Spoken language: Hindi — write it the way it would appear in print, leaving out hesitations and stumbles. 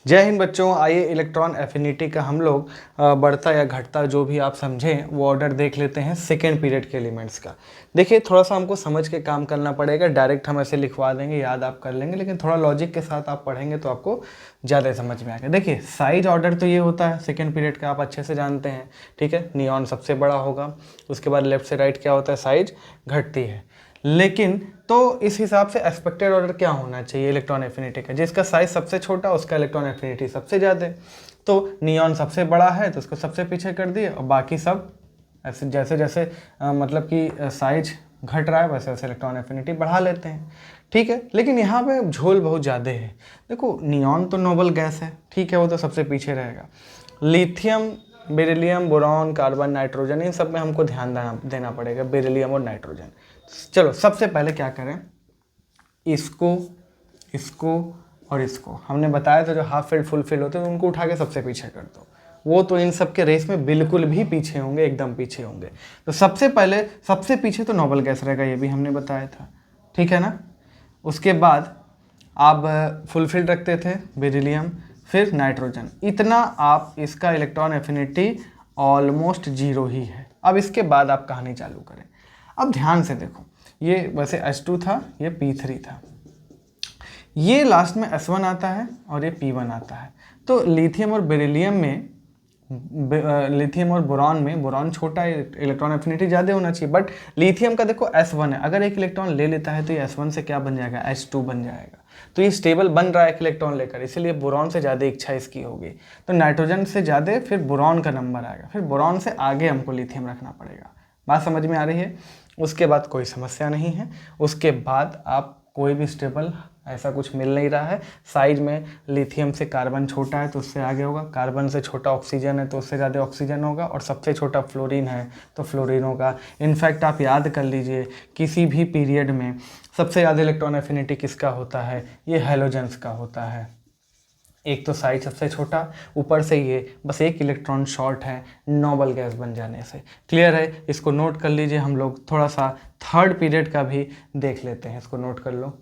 जय हिंद बच्चों। आइए इलेक्ट्रॉन एफिनिटी का हम लोग बढ़ता या घटता जो भी आप समझें वो ऑर्डर देख लेते हैं सेकेंड पीरियड के एलिमेंट्स का। देखिए थोड़ा सा हमको समझ के काम करना पड़ेगा, डायरेक्ट हम ऐसे लिखवा देंगे याद आप कर लेंगे, लेकिन थोड़ा लॉजिक के साथ आप पढ़ेंगे तो आपको ज़्यादा समझ में आएगा। देखिए साइज ऑर्डर तो ये होता है सेकेंड पीरियड का, आप अच्छे से जानते हैं, ठीक है। नियॉन सबसे बड़ा होगा, उसके बाद लेफ्ट से राइट क्या होता है, साइज घटती है। लेकिन तो इस हिसाब से एक्सपेक्टेड ऑर्डर क्या होना चाहिए इलेक्ट्रॉन एफिनिटी का, जिसका साइज सबसे छोटा उसका इलेक्ट्रॉन एफिनिटी सबसे ज़्यादा। तो नियॉन सबसे बड़ा है तो उसको सबसे पीछे कर दिए, और बाकी सब ऐसे जैसे जैसे मतलब कि साइज घट रहा है वैसे वैसे इलेक्ट्रॉन एफिनिटी बढ़ा लेते हैं, ठीक है। लेकिन यहाँ पे झोल बहुत ज़्यादा है। देखो नियॉन तो नोबल गैस है, ठीक है, वो तो सबसे पीछे रहेगा। Lithium, beryllium, boron, carbon, nitrogen, इन सब में हमको ध्यान देना पड़ेगा, बेरिलियम और नाइट्रोजन। चलो सबसे पहले क्या करें, इसको, इसको और इसको हमने बताया था जो हाफ फिल्ड फुल फिल्ड होते हैं उनको उठा के सबसे पीछे कर दो। वो तो इन सब के रेस में बिल्कुल भी पीछे होंगे, एकदम पीछे होंगे। तो सबसे पहले सबसे पीछे तो नोबल गैस रहेगा, ये भी हमने बताया था, ठीक है ना। उसके बाद आप फुल फिल्ड रखते थे बेरिलियम, फिर नाइट्रोजन, इतना आप इसका इलेक्ट्रॉन एफिनिटी ऑलमोस्ट जीरो ही है। अब इसके बाद आप कहानी चालू करें। अब ध्यान से देखो, ये वैसे H2 था, ये P3 था, ये लास्ट में S1 आता है और ये P1 आता है। तो लिथियम और बेरिलियम में, लिथियम और बोरॉन में, बोरॉन छोटा है, इलेक्ट्रॉन एफिनिटी ज़्यादा होना चाहिए, बट लिथियम का देखो S1 है, अगर एक इलेक्ट्रॉन ले लेता है तो ये S1 से क्या बन जाएगा, H2 बन जाएगा। तो ये स्टेबल बन रहा है एक इलेक्ट्रॉन लेकर, इसीलिए बोरॉन से ज़्यादा इच्छा इसकी होगी। तो नाइट्रोजन से ज़्यादा फिर बोरॉन का नंबर आएगा, फिर बोरॉन से आगे हमको लिथियम रखना पड़ेगा। बात समझ में आ रही है। उसके बाद कोई समस्या नहीं है। उसके बाद आप कोई भी स्टेबल ऐसा कुछ मिल नहीं रहा है। साइज में लिथियम से कार्बन छोटा है तो उससे आगे होगा, कार्बन से छोटा ऑक्सीजन है तो उससे ज़्यादा ऑक्सीजन होगा, और सबसे छोटा फ्लोरीन है तो फ्लोरीन होगा। इनफैक्ट आप याद कर लीजिए किसी भी पीरियड में सबसे ज़्यादा इलेक्ट्रॉन एफिनिटी किसका होता है, ये हैलोजेंस का होता है। एक तो साइज सबसे छोटा, ऊपर से ये बस एक इलेक्ट्रॉन शॉर्ट है नोबल गैस बन जाने से। क्लियर है, इसको नोट कर लीजिए। हम लोग थोड़ा सा थर्ड पीरियड का भी देख लेते हैं, इसको नोट कर लो।